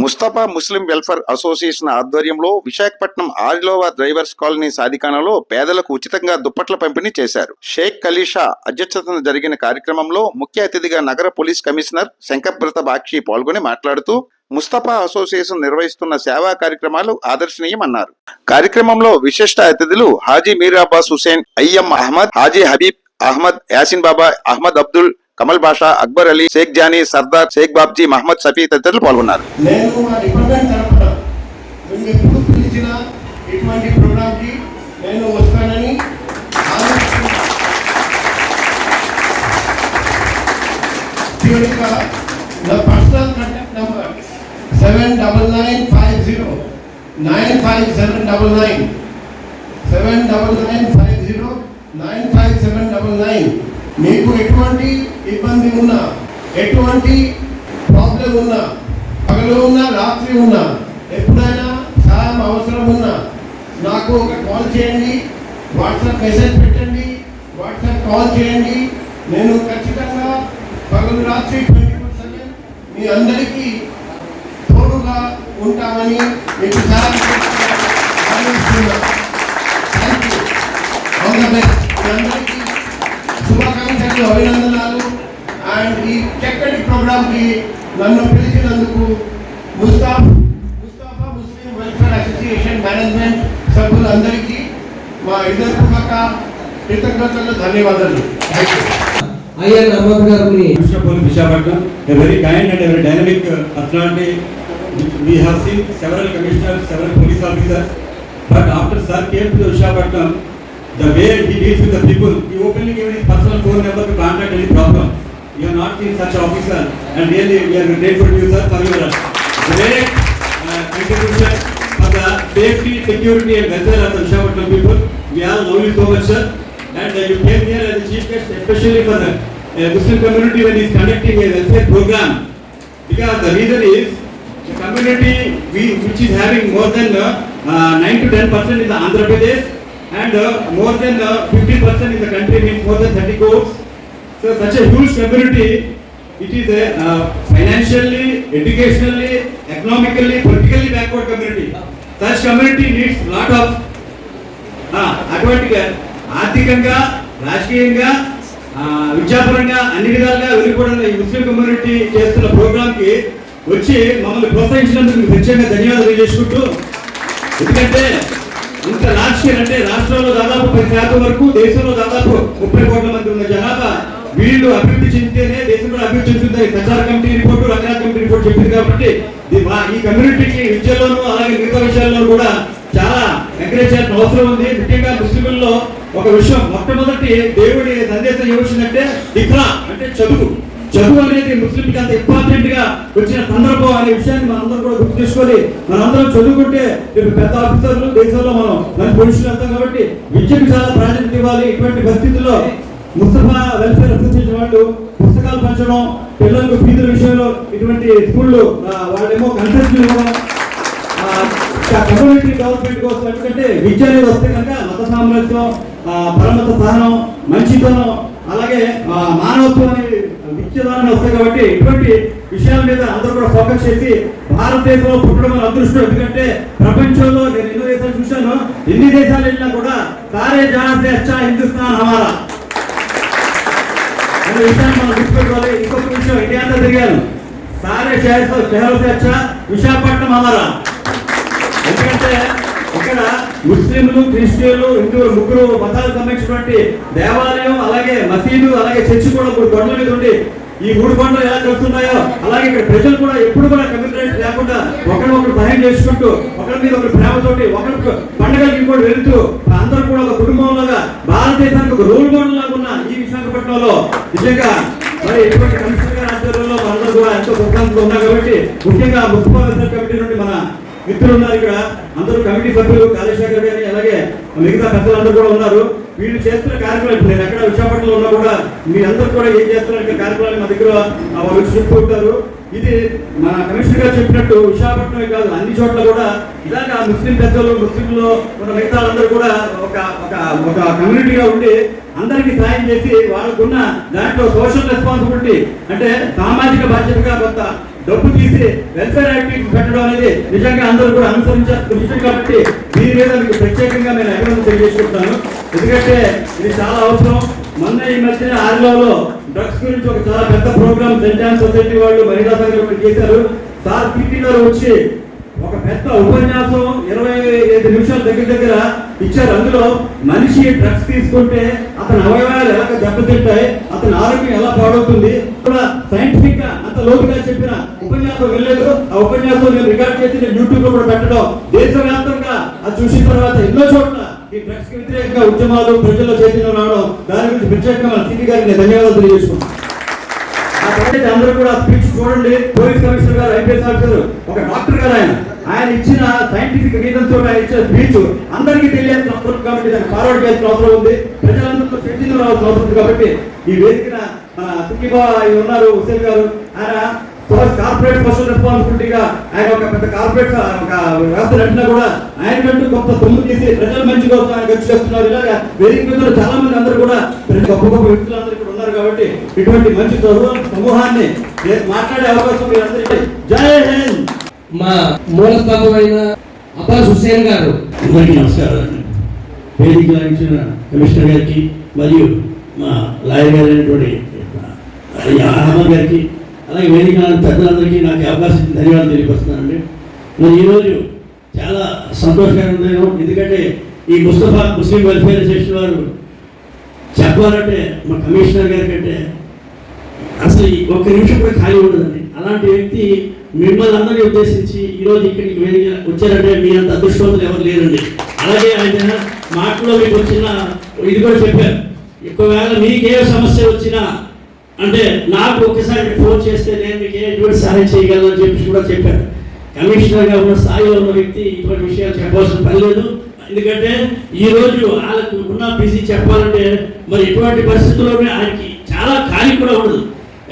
Mustafa Muslim welfare association ఆధ్వర్యంలో Visakhapatnam Arilova drivers colony సాదిఖానాలో పేదలకు ఉచితంగా దుప్పట్ల పంపిణీ చేశారు. షేక్ ఖలీషా అధ్యక్షతన జరిగిన కార్యక్రమంలో ముఖ్య అతిథిగా నగర పోలీస్ కమిషనర్ శంకర్బ్రత బాక్షి పాల్గొని మాట్లాడుతూ ముస్తఫా అసోసియేషన్ నిర్వహిస్తున్న సేవా కార్యక్రమాలు ఆదర్శనీయమన్నారు. కార్యక్రమంలో విశిష్ట అతిథులు హాజీ మీర్ అబ్బాస్ హుసేన్, అయ్యం అహ్మద్, హాజీ హబీబ్ అహ్మద్, యాసిన్ బాబా, అహ్మద్ అబ్దుల్, కమల్ బాషా, అక్బర్ అలీ, షేక్ జానీ, సర్దార్, షేక్ బాబ్జీ, మహమ్మద్ సఫీ తదితరులు పాల్గొన్నారు. మీకు ఎటువంటి ఇబ్బంది ఉన్నా, ఎటువంటి ప్రాబ్లం ఉన్నా, పగలు ఉన్నా, రాత్రి ఉన్నా, ఎప్పుడైనా సహాయం అవసరం ఉన్నా నాకు ఒక కాల్ చేయండి, వాట్సాప్ మెసేజ్ పెట్టండి, వాట్సాప్ కాల్ చేయండి. నేను ఖచ్చితంగా పగలు రాత్రి 24/7 మీ అందరికీ తోడుగా ఉంటామని మీకు సహాయం చేస్తున్నా. Thank you, all the best. మీ అందరికీ శుభాకాంక్షలు, అభినందనాలు. అండ్ ఈ చక్కటి ప్రోగ్రామ్ కి నన్ను పిలిచినందుకు Mustafa Muslim welfare association management సభ్యులందరికీ మా ఇద్దరుపూర్వక కృతజ్ఞతలు, ధన్యవాదాలు. Visakhapatnam, a very kind and a very dynamic personality. We have seen several commissioners, several police officers, but after Sir came to Visakhapatnam, the way he deals with the people, he openly gave his personal phone number to contact any problem. You have not seen such officer, and really we are grateful to you, sir, for your great contribution for the safety, security and welfare of the Visakhapatnam people. We all love you so much, sir, and you came here as a chief guest, especially for the Muslim community when he is conducting a welfare program, because the reason is the community which is having more than 9 to 10% in the Andhra Pradesh, and more than 50% in the country, means more than 30 crores. So such a huge community, it is a financially, educationally, economically, politically backward community. Such community needs lot of అటువంటిగా ఆర్థికంగా, రాజకీయంగా, విద్యాపరంగా అన్ని విధాలుగా వెళ్ళిపోవడం ఈ Muslim community చేస్తున్న programme కి వచ్చి మమ్మల్ని ప్రోత్సహించినందుకు ప్రత్యేకంగా ధన్యవాదాలు తెలియజేసుకుంటూ, ఎందుకంటే ఇంత లాస్ట్ ఇయర్ అంటే రాష్ట్రంలో దాదాపు 10% వరకు, దేశంలో దాదాపు 30 కోట్ల మంది ఉన్న జనాభా, వీళ్ళు అభివృద్ధి చెందితేనే దేశం కూడా అభివృద్ధి చెందుతుంది. Sachar committee report, Ranganath committee report చెప్పింది. కాబట్టి ఈ కమ్యూనిటీకి విద్యలోనూ అలాగే మిగతా విషయాల్లో కూడా చాలా ఎంకరేజ్ చేయాల్సిన అవసరం ఉంది. ముఖ్యంగా ముస్లింల్లో ఒక విషయం, మొట్టమొదటి దేవుడి సందేశం ఏమొచ్చిందంటే ఇఖ్రా, అంటే చదువు. చదువు అనేది ముస్లింకి అంత ఇంపార్టెంట్ గా వచ్చిన సందర్భం అనే విషయాన్ని మనందరం కూడా గుర్తు చేసుకొని మనందరం చదువుకుంటే రేపు పెద్ద ఆఫీసర్లు, దేశంలో మనం మంచి పొజిషన్ వెళ్తాం. కాబట్టి విద్యకు చాలా ప్రాధాన్యత ఇవ్వాలి. ఇటువంటి పరిస్థితుల్లో ముస్తఫా వెల్ఫేర్ అసోసియేషన్ వాళ్ళు పుస్తకాలు పంచడం, పిల్లలకు ఫీజుల విషయంలో ఇటువంటి స్కూళ్ళు వాళ్ళేమో కన్సెషన్ ఇవ్వడం, కమ్యూనిటీ డెవలప్మెంట్ కోసం. ఎందుకంటే విద్య అనేది వస్తే కనుక మత సామరస్యం, పరమత సహనం, మంచితనం, అలాగే మానవత్వం అనే విద్యదాన్ని వస్తాయి. కాబట్టి ఇటువంటి విషయాల మీద అందరూ కూడా ఫోకస్ చేసి భారతదేశంలో పుట్టడం మన అదృష్టం. ఎందుకంటే ప్రపంచంలో నేను ఎన్నో దేశాలు చూశాను, ఎన్ని దేశాలు వెళ్ళినా కూడా సారే జహాసే అచ్చా హిందుస్థాన్ హమారా అనే విషయాన్ని మనం గుర్తుపెట్టుకోవాలి. ఇంకొక విషయం, ఇండియా అంతా తిరిగాను, సారే షహరోసే అచ్చా విశాఖపట్నం హమారా. ఎందుకంటే ఇక్కడ ముస్లింలు, క్రిస్టియన్లు, హిందువులు ముగ్గురు మతాలకు సంబంధించినటువంటి దేవాలయం, అలాగే మసీదు, అలాగే చర్చి కూడా 3 కొండల మీద ఉండి ఈ 3 కొండలు ఎలా కలుస్తున్నాయో అలాగే ఇక్కడ ప్రజలు కూడా ఎప్పుడు కూడా కమ్యూనికేషన్ లేకుండా ఒకరినొకరు సహాయం చేసుకుంటూ, ఒకరి మీద ఒకరు ప్రేమతోటి, ఒకరికి పండుగలకి కూడా వెళ్తూ అందరూ కూడా ఒక కుటుంబంలాగా భారతదేశానికి ఒక రోల్ మోడల్ లాగా ఉన్న ఈ విశాఖపట్నంలో నిజంగా మరి ఎటువంటి కమిషనర్ గారి ఆధ్వర్యంలో మనందరూ కూడా ఎంతో గొప్పగా ఉన్నారు. కాబట్టి ముఖ్యంగా మున్సిపల్ వెల్ఫేర్ కమిటీ నుండి మన మిత్రులు ఉన్నారు ఇక్కడ, అందరూ కమిటీ సభ్యులు, కాళేశ్వర్ గారి అలాగే మిగతా పెద్దలందరూ కూడా ఉన్నారు. వీళ్ళు చేస్తున్న కార్యక్రమాలు నేను ఎక్కడ విశాఖపట్నంలో ఉన్నా కూడా మీరందరూ కూడా ఏం చేస్తున్నారు కార్యక్రమాలు మా దగ్గర వాళ్ళు చెప్తూ ఉంటారు. ఇది మన కమిషనర్ గారు చెప్పినట్టు విశాఖపట్నమే కాదు, అన్ని చోట్ల కూడా ఇలాగా ముస్లిం పెద్దలు, ముస్లింలో ఉన్న మిగతా అందరూ కూడా ఒక కమ్యూనిటీగా ఉండి అందరికీ సాయం చేసి వాళ్ళకున్న దాంట్లో సోషల్ రెస్పాన్సిబిలిటీ అంటే సామాజిక బాధ్యతగా కొంత డబ్బు తీసి వెల్ఫేర్ యాక్టివిటీ పెట్టడం అనేది నిజంగా అందరూ కూడా అనుసరించాల్సిన విషయం కాబట్టి దీని మీద మీకు ప్రత్యేకంగా నేను అభినందన తెలియజేసుకుంటున్నాను. ఎందుకంటే ఇది చాలా అవసరం. మొన్న ఈ మధ్యన ఆర్లోలో డ్రగ్స్ గురించి ఒక చాలా పెద్ద ప్రోగ్రామ్ సెంట్ జాన్ సొసైటీ వాళ్ళు మహిళా సంఘం చేశారు. సార్ పీటీ గారు వచ్చి ఒక పెద్ద ఉపన్యాసం 25 నిమిషాల దగ్గర ఇచ్చారు. అందులో మనిషి డ్రగ్స్ తీసుకుంటే అతని అవయవాలు ఎలా దెబ్బతింటాయి, అతని ఆరోగ్యం ఎలా పాడవుతుంది కూడా సైంటిఫిక్ గా అంత లోతుగా చెప్పిన ఉపన్యాసం వెళ్ళలేదు. ఆ ఉపన్యాసం నేను రికార్డ్ చేసి నేను యూట్యూబ్ లో కూడా పెట్టడం, దేశవ్యాప్తంగా అది చూసిన తర్వాత ఎన్నో చోట్ల ఈ డ్రగ్స్ కి వ్యతిరేకంగా ఉద్యమాలు ప్రజల్లో చైతన్యం రావడం, దాని గురించి ప్రత్యేకంగా మన సిపి గారికి నేను ధన్యవాదాలు తెలియజేసుకుంటాను. అందరూ కూడా స్పీచ్ చూడండి. పోలీస్ కమిషనర్ గారు, ఐపీఎస్ ఆఫీసర్, ఒక డాక్టర్ గారు, ఆయన ఇచ్చిన సైంటిఫిక్ రీజన్స్ తోటి ఆయన ఇచ్చిన స్పీచ్ అందరికీ తెలియాల్సిన అవసరం కాబట్టి దాన్ని ఫార్వర్డ్ చేయాల్సిన అవసరం ఉంది. ప్రజలందరితో చైతన్యం రావాల్సిన అవసరం ఉంది. కాబట్టి ఈ వేదికన మన సుఖీబా ఉన్నారు హుసేన్ గారు, ఆయన కార్పొరేట్ సోషల్ రెస్పాన్సిబిలిటీగా ఆయన ఒక పెద్ద కార్పొరేట్ ఒక వ్యవస్థ నడిచినా కూడా ఆయన కంటూ గొప్ప సొమ్ము తీసి ప్రజల మంచి కోసం ఆయన ఖర్చు చేస్తున్నారు. ఇలాగా వేదిక మీద చాలా మంది అందరూ కూడా గొప్ప గొప్ప వ్యక్తులందరూ ఇక్కడ ఉన్నారు. కాబట్టి ఇటువంటి మంచి సమూహాన్ని మాట్లాడే అవకాశం మీరందరికీ. జై హింద్. మా మూల స్తంభమైన అబ్బాస్ హుస్సేన్ గారు. అందరికీ నమస్కారాలు. వేదిక ఇచ్చిన కమిషనర్ గారికి మరియు మా లాయర్ గారు అయినటువంటి అహ్మద్ గారికి, అలాగే వేదిక పెద్దలందరికీ నాకు అవకాశం ధన్యవాదాలు తెలియపరుస్తున్నానండి. మరి ఈరోజు చాలా సంతోషకరమైన దినం. ఎందుకంటే ఈ ముస్తఫా ముస్లిం వెల్ఫేర్ అసోసియేషన్ వారు చెప్పాలంటే మా కమిషనర్ గారి కంటే అసలు ఒక్క నిమిషం కూడా ఖాళీ ఉండదండి. అలాంటి వ్యక్తి మిమ్మల్ని అందరినీ ఉద్దేశించి ఈరోజు ఇక్కడికి వచ్చారంటే మీ అంత అదృష్టవంతులు ఎవరు లేరండి. అలాగే ఆయన మాటలో మీకు వచ్చిన ఇది కూడా చెప్పారు, ఒకవేళ మీకు ఏ సమస్య వచ్చినా అంటే నాకు ఒకసారి ఫోన్ చేస్తే నేను మీకు ఎటువంటి సహాయం చేయగలను అని చెప్పి కూడా చెప్పారు. కమిషనర్గా ఉన్న స్థాయిలో ఉన్న వ్యక్తి ఇటువంటి విషయాలు చెప్పాల్సిన పని లేదు. ఎందుకంటే ఈరోజు వాళ్ళకు ఉన్న బిజీ చెప్పాలంటే మరి ఎటువంటి పరిస్థితుల్లోనే ఆయనకి చాలా ఖాళీ కూడా ఉండదు.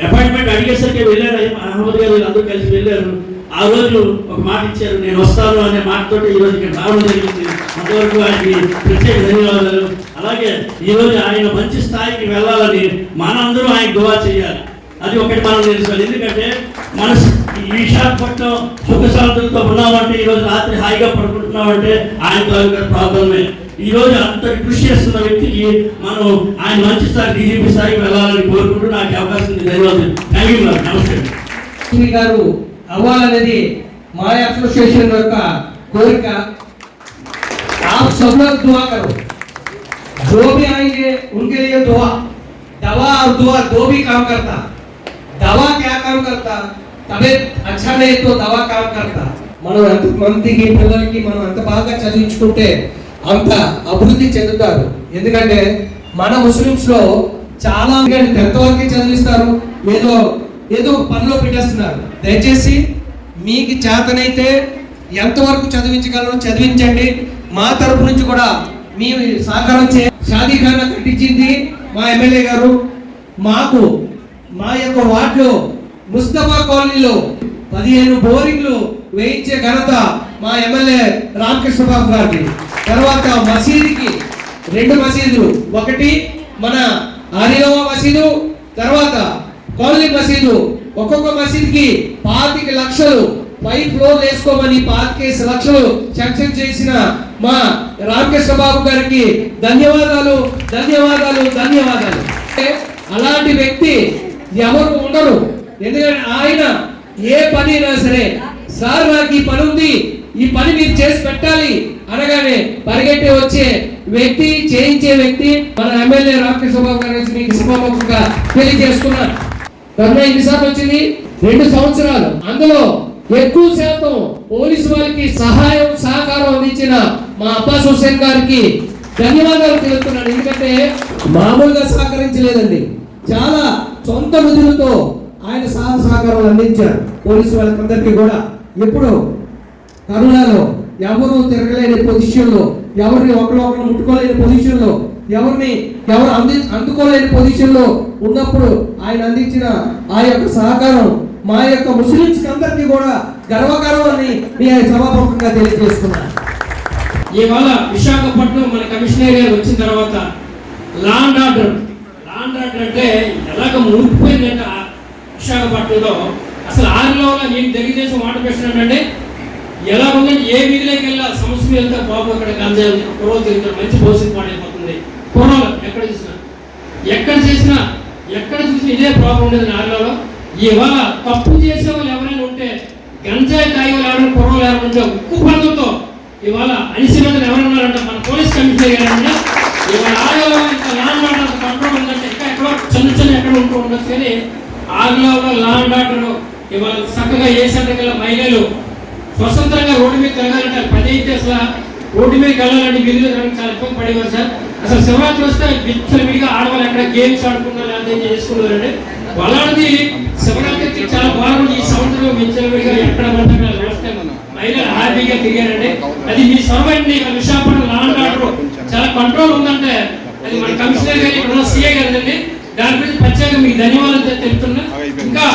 అపాయింట్మెంట్ అడిగేసరికి వెళ్ళారు, అహ్మద్ గారు అందరూ కలిసి వెళ్ళారు. ఆ రోజు ఒక మాట ఇచ్చారు, నేను వస్తాను అనే మాటతో ఈరోజు ఇక్కడ రావడం జరిగింది. అంతవరకు ఆయనకి ప్రత్యేక ధన్యవాదాలు. అలాగే ఈరోజు ఆయన మంచి స్థాయికి వెళ్ళాలని మనందరూ ఆయన దువా చేయాలి. అది ఒకటి మనం తెలుసుకోవాలి. ఎందుకంటే మన ఈ విశాఖపట్నం సుఖశాంతులతో ఉన్నామంటే, ఈరోజు రాత్రి హాయిగా పడుకుంటున్నామంటే ఆయన ప్రాబ్లమే. ఈ రోజు అంత కృషి చేస్తున్న వ్యక్తికి మనం ఆయన మంచి స్థాయి డీజీపీ స్థాయికి వెళ్ళాలని కోరుకుంటూ నాకు అవకాశం ధన్యవాదాలు. Thank you. నమస్తే గారు అవ్వాలనేది మా అసోసియేషన్ యొక్క కోరిక. आप सब लोग दुआ करो, जो भी आएंगे उनके लिए दुआ. दवा और दुआ दो भी काम करता. दवा क्या काम करता, तबीयत अच्छा नहीं तो दवा काम करता. మనం ఎంత మందికి పిల్లలకి మనం అంత బాగా చదివించుకుంటే అంత అభివృద్ధి చెందుతారు. ఎందుకంటే మన ముస్లిమ్స్ లో చాలా 10th వరకు చదివిస్తారు, ఏదో పనిలో పెట్టేస్తున్నారు. దయచేసి మీకు చేతనైతే ఎంతవరకు చదివించగలరో చదివించండి. మా తరపు నుంచి కూడా మీ సహకారం షాదీఖానా కట్టించింది మా ఎమ్మెల్యే గారు. మాకు మా యొక్క వార్డులో ముస్తఫా కాలనీలో 15 బోరింగ్లు వేయించే ఘనత మా ఎమ్మెల్యే రామకృష్ణ బాబు గారికి. తర్వాత మసీదుకి 2 మసీదులు, ఒకటి మన ఆరియోవా మసీదు, తర్వాత కాలనీ మసీదు. ఒక్కొక్క మసీదుకి 25 లక్షలు 5 ఫ్లోర్లు వేసుకోమని 25 లక్షలు శాంక్షన్ చేసిన మా రామకృష్ణ బాబు గారికి ధన్యవాదాలు ధన్యవాదాలు ధన్యవాదాలు. అలాంటి వ్యక్తి ఎవరు ఉండరు. ఎందుకంటే ఆయన ఏ పని అయినా సరే, సార్ నాకు ఈ పని ఉంది, ఈ పని మీరు చేసి పెట్టాలి అనగానే పరిగెట్టి వచ్చే వ్యక్తి, చేయించే వ్యక్తి మన ఎమ్మెల్యే రామకృష్ణ బాబు గారి మీకు శుభముఖంగా తెలియజేస్తున్నాను. కరోనా ఎన్నిసార్లు వచ్చింది? 2 సంవత్సరాలు. అందులో ఎక్కువ శాతం పోలీసు వాళ్ళకి సహాయం సహకారం అందించిన మా అబ్బాస్ హుస్సేన్ గారికి ధన్యవాదాలు తెలుపుతున్నాను. ఎందుకంటే మామూలుగా సహకరించలేదండి, చాలా సొంత నిధులతో ఆయన సహకారం అందించారు పోలీసు వాళ్ళకందరికీ కూడా. ఎప్పుడు కరోనాలో ఎవరు తిరగలేని పొజిషన్లో, ఎవరిని ఒకరు ముట్టుకోలేని పొజిషన్లో, ఎవరు అందుకోలేని పొజిషన్లో ఉన్నప్పుడు ఆయన అందించిన ఆ యొక్క సహకారం మా యొక్క ముస్లింస్ అందరికీ కూడా గర్వకారం అని మీ సభాముఖంగా తెలియజేస్తున్నాను. ఇవాళ విశాఖపట్నం మన కమిషనర్ గారు వచ్చిన తర్వాత లాండ్ ఆర్డర్ అంటే ఎలాగ మునిగిపోయిందంటే విశాఖపట్నంలో అసలు ఆరులో నేను తెలుగుదేశం మాట పెట్టినానంటే ఎలా ఉందంటే ఏ వీధిలోకి వెళ్ళా సమస్య వెళ్తే బాబు అక్కడ గంజా కుర్రలు తిరుగుతారు, మంచి భవిష్యత్తు పాడైపోతుంది. కుర్రలు ఎక్కడ చేసినా ఇదే ప్రాబ్లం ఉండేది నాలుగులో. ఇవాళ తప్పు చేసే వాళ్ళు ఎవరైనా ఉంటే, గంజాయి తాగే వాళ్ళు ఎవరైనా కుర్రలు ఎవరైనా ఉంటే ఉక్కు పనులతో ఇవాళ అనిసిమంతులు ఎవరు ఉన్నారంట మన పోలీస్ కమిషనర్ గారంటే ఇవాళ ఆరులో ఇంకా లా అండ్ ఆర్డర్ కంట్రోల్ ఉందంటే ఇంకా ఎక్కడో చిన్న ఎక్కడ ఉంటూ ఉండొచ్చు. కానీ ఆరులో లా అండ్ ఆర్డర్ ఇవాళ చక్కగా ఏ సెంటర్కి మహిళలు స్వతంత్రంగా రోడ్డు మీద తిరగాలంటే 10 అయితే అసలు రోడ్డు మీదకి వెళ్ళాలంటే వీధిలో చాలా ఇబ్బంది పడేవారు సార్. అసలు శివరాత్రి వస్తే విడిగా ఆడవాళ్ళు ఎక్కడ గేమ్స్ ఆడుకున్నారు లేదా చేసుకున్నారంటే వాళ్ళది శివరాత్రికి చాలా బాగుంది. ఈ సంవత్సరం విచ్చలవిడిగా ఎక్కడ మహిళలు హ్యాపీగా తిరిగారండి. అది మీ సర్వెంట్ని విశాఖపట్నం లా అండ్ ఆర్డర్ చాలా కంట్రోల్ ఉందంటే అది మన కమిషనర్ గారి ఇక్కడ ఉన్న సీఏ గారిదండి. దాని గురించి ప్రత్యేకంగా మీకు ధన్యవాదాలు తెలుపుతున్నా. ఇంకా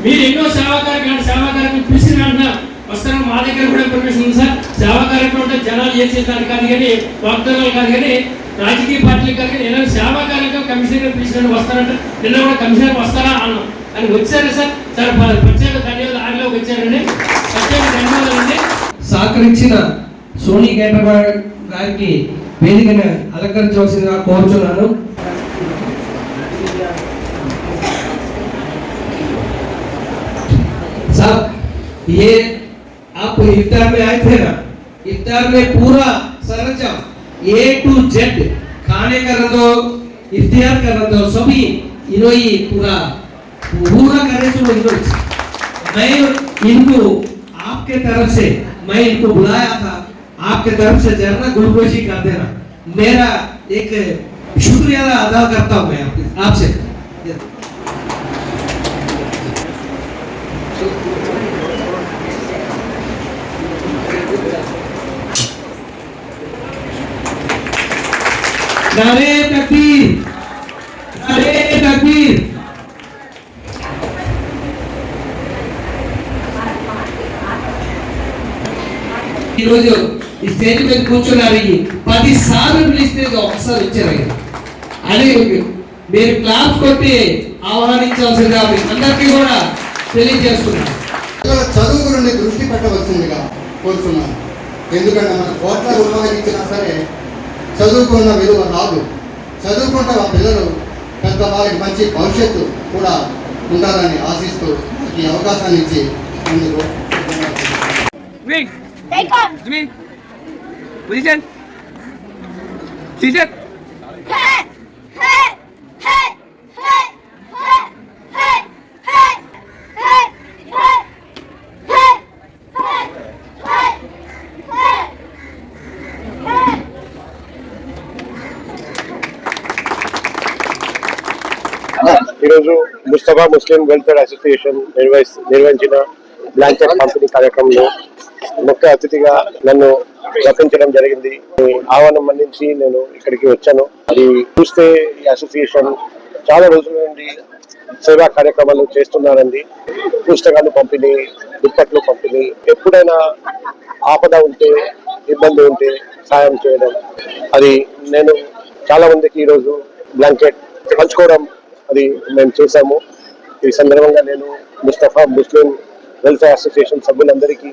మీరు ఎన్నో సేవా కార్యక్రమాలు పిలిచిన వెంటనే వస్తారని మా దగ్గర కూడా ఇన్ఫర్మేషన్ ఉంది సార్. సేవా కార్యక్రమం అంటే జనాలు ఏం చేస్తారు కాదు కానీ, వాగ్దానాలు కాదు కానీ, రాజకీయ పార్టీలు కాదు కానీ, ఏదైనా సేవా కార్యక్రమం కమిషనర్ పిలిచినట్టు వస్తారంటే నిన్న కూడా కమిషనర్ వస్తారా అన్నాం అని వచ్చారు సార్. సార్ ప్రత్యేక ధన్యవాదాలు. ఆడిలోకి వచ్చారండి, ప్రత్యేక ధన్యవాదాలండి. సహకరించిన సోనీ గేటర్ గారికి వేదికను అలంకరించవలసిందిగా కోరుచున్నాను. साहब ये आप इफ्तार में आए थे ना, इफ्तार में पूरा सरंजाम A to Z खाने का रंदो इफ्तियार का रंदो सभी इन्होंने पूरा करे तो मैं इनको आपके तरफ से मैं इनको बुलाया था, आपके तरफ से जरा गुलगोशी कर देना, मेरा एक शुक्रिया अदा करता हूँ मैं आपसे। नारे तकबीर, नारे तकबीर। ఈ రోజు ఈ స్టేజ్ మీద కూర్చున్నారని 10 సార్లు పిలిస్తే ఒకసారి వచ్చారు. అదే మీరు క్లాస్ కొట్టి ఆహ్వానించాల్సిందిగా అందరికీ కూడా తెలియజేస్తున్నారు. చదువు గురించి దృష్టి పెట్టవలసిందిగా కోరుతున్నాను. ఎందుకంటే మన కోట్ల రూపాయలు ఇచ్చినా సరే చదువుకున్న విలువ రాదు. చదువుకుంటే ఆ పిల్లలు పెద్దవాళ్ళకి మంచి భవిష్యత్తు కూడా ఉండాలని ఆశిస్తూ ఈ అవకాశాన్ని ఇచ్చి అందుకు ఈరోజు ముస్తఫా ముస్లిం వెల్ఫేర్ అసోసియేషన్ నిర్వహించిన బ్లాంకెట్ పంపిణీ కార్యక్రమంలో ముఖ్య అతిథిగా నన్ను రప్పించడం జరిగింది. ఆహ్వానం మన్నించి నేను ఇక్కడికి వచ్చాను. అది చూస్తే ఈ అసోసియేషన్ చాలా రోజుల నుండి సేవా కార్యక్రమాలు చేస్తున్నారండి. పుస్తకాలు పంపిణీ, దుప్పట్లు పంపిణీ, ఎప్పుడైనా ఆపద ఉంటే, ఇబ్బంది ఉంటే సాయం చేయడం, అది నేను చాలా మందికి ఈరోజు బ్లాంకెట్ పంచుకోవడం అది మేము చేశాము. ఈ సందర్భంగా నేను ముస్తఫా ముస్లిం వెల్ఫేర్ అసోసియేషన్ సభ్యులందరికీ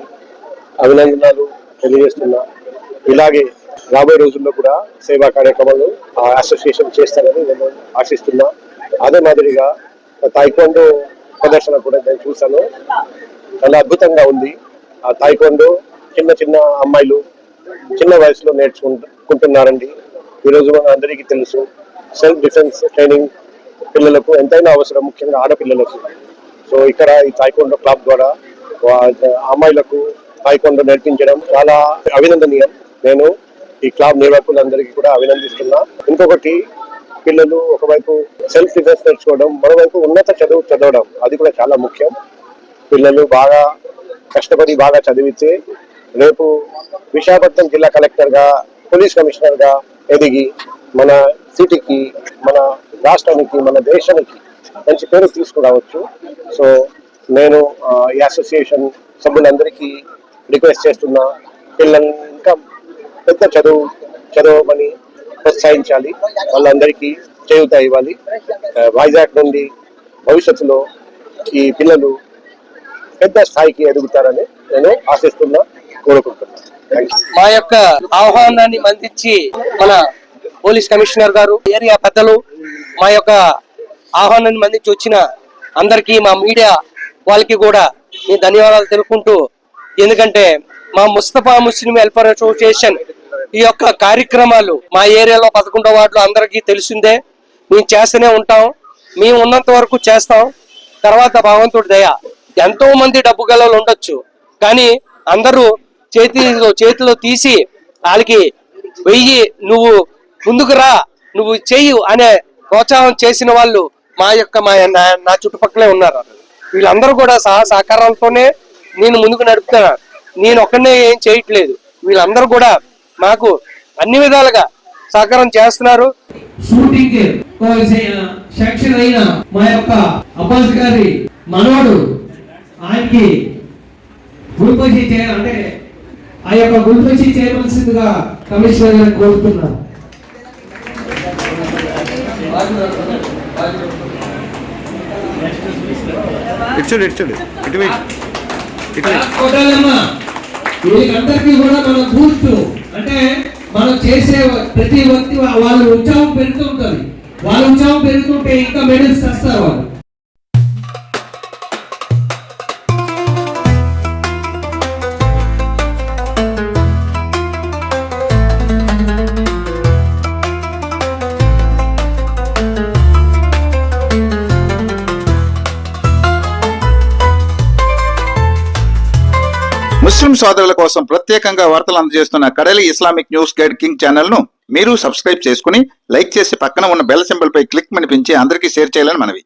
అభినందనలు తెలియజేస్తున్నా. ఇలాగే రాబోయే రోజుల్లో కూడా సేవా కార్యక్రమాలు అసోసియేషన్ చేస్తారని నేను ఆశిస్తున్నా. అదే మాదిరిగా తాయిక్వాండో ప్రదర్శన కూడా నేను చూశాను, చాలా అద్భుతంగా ఉంది. ఆ తాయిక్వాండో చిన్న అమ్మాయిలు చిన్న వయసులో నేర్చుకుంటున్నారండి. ఈరోజు మన అందరికీ తెలుసు, సెల్ఫ్ డిఫెన్స్ ట్రైనింగ్ పిల్లలకు ఎంతైనా అవసరం, ముఖ్యంగా ఆడపిల్లలకు. సో ఇక్కడ ఈ తాయిక్వాండో క్లబ్ ద్వారా అమ్మాయిలకు తాయిక్వాండో నేర్పించడం చాలా అభినందనీయం. నేను ఈ క్లబ్ నిర్వాహకులందరికీ కూడా అభినందిస్తున్నా. ఇంకొకటి, పిల్లలు ఒకవైపు సెల్ఫ్ డిఫెన్స్ నేర్చుకోవడం, మరోవైపు ఉన్నత చదువు చదవడం, అది కూడా చాలా ముఖ్యం. పిల్లలు బాగా కష్టపడి బాగా చదివితే రేపు విశాఖపట్నం జిల్లా కలెక్టర్ గా, పోలీస్ కమిషనర్ గా ఎదిగి మన సిటీకి, మన రాష్ట్రానికి, మన దేశానికి మంచి పేరు తీసుకురావచ్చు. సో నేను ఈ అసోసియేషన్ సభ్యులందరికీ రిక్వెస్ట్ చేస్తున్నా, పిల్లల్ని ఇంకా పెద్ద చదవమని ప్రోత్సహించాలి, వాళ్ళందరికీ చేయూత ఇవ్వాలి. వైజాగ్ నుండి భవిష్యత్తులో ఈ పిల్లలు పెద్ద స్థాయికి ఎదుగుతారని నేను ఆశిస్తున్నా, కోరుకుంటున్నాను. మా యొక్క ఆహ్వానాన్ని మన్నించి మన పోలీస్ కమిషనర్ గారు, ఏరియా పెద్దలు, మా యొక్క ఆహ్వానాన్ని మన్నించి వచ్చిన అందరికీ, మా మీడియా వాళ్ళకి కూడా నేను ధన్యవాదాలు తెలుపుకుంటూ, ఎందుకంటే మా ముస్తఫా ముస్లిం వెల్ఫేర్ అసోసియేషన్ ఈ యొక్క కార్యక్రమాలు మా ఏరియాలో 11వ వార్డులో అందరికీ తెలిసిందే. మేము చేస్తూనే ఉంటాం, మేము ఉన్నంత వరకు చేస్తాం. తర్వాత భగవంతుడి దయ, ఎంతో మంది డబ్బు గలలు ఉండొచ్చు, కానీ అందరూ చేతిలో తీసి వాళ్ళకి వెయ్యి నువ్వు ముందుకు రా, నువ్వు చెయ్యి అనే ప్రోత్సాహం చేసిన వాళ్ళు నా చుట్టుపక్కలే ఉన్నారు. వీళ్ళందరూ కూడా సహకారాలతోనే నేను ముందుకు నడుపుతున్నా. నేను ఒక్కనే ఏం చేయట్లేదు, వీళ్ళందరూ కూడా మాకు అన్ని విధాలుగా సహకారం చేస్తున్నారు. షూటింగ్ సెక్షన్ అయిన మా యొక్క అబ్బాస్ గారి మనోడు, ఆయనకి గుల్పసి అంటే ఆ యొక్క గుల్పసి చేయవలసిందిగా కమిషనర్ గారిని కోరుతున్నాను. వీళ్ళందరికీ కూడా మన బూస్ట్ అంటే మనం చేసే ప్రతి వ్యక్తి వాళ్ళ ఉత్సాహం పెరుగుతుంటది. వాళ్ళ ఉత్సాహం పెరుగుతుంటే ఇంకా మెడల్స్ తెస్తారు వాళ్ళు. ముస్లిం సోదరుల కోసం ప్రత్యేకంగా వార్తలు అందజేస్తున్న కడలి Islamic news guide king channel ను మీరు సబ్స్క్రైబ్ చేసుకుని లైక్ చేసి పక్కన ఉన్న బెల్ సింబల్ పై క్లిక్ మనిపించి అందరికీ షేర్ చేయాలని మనవి.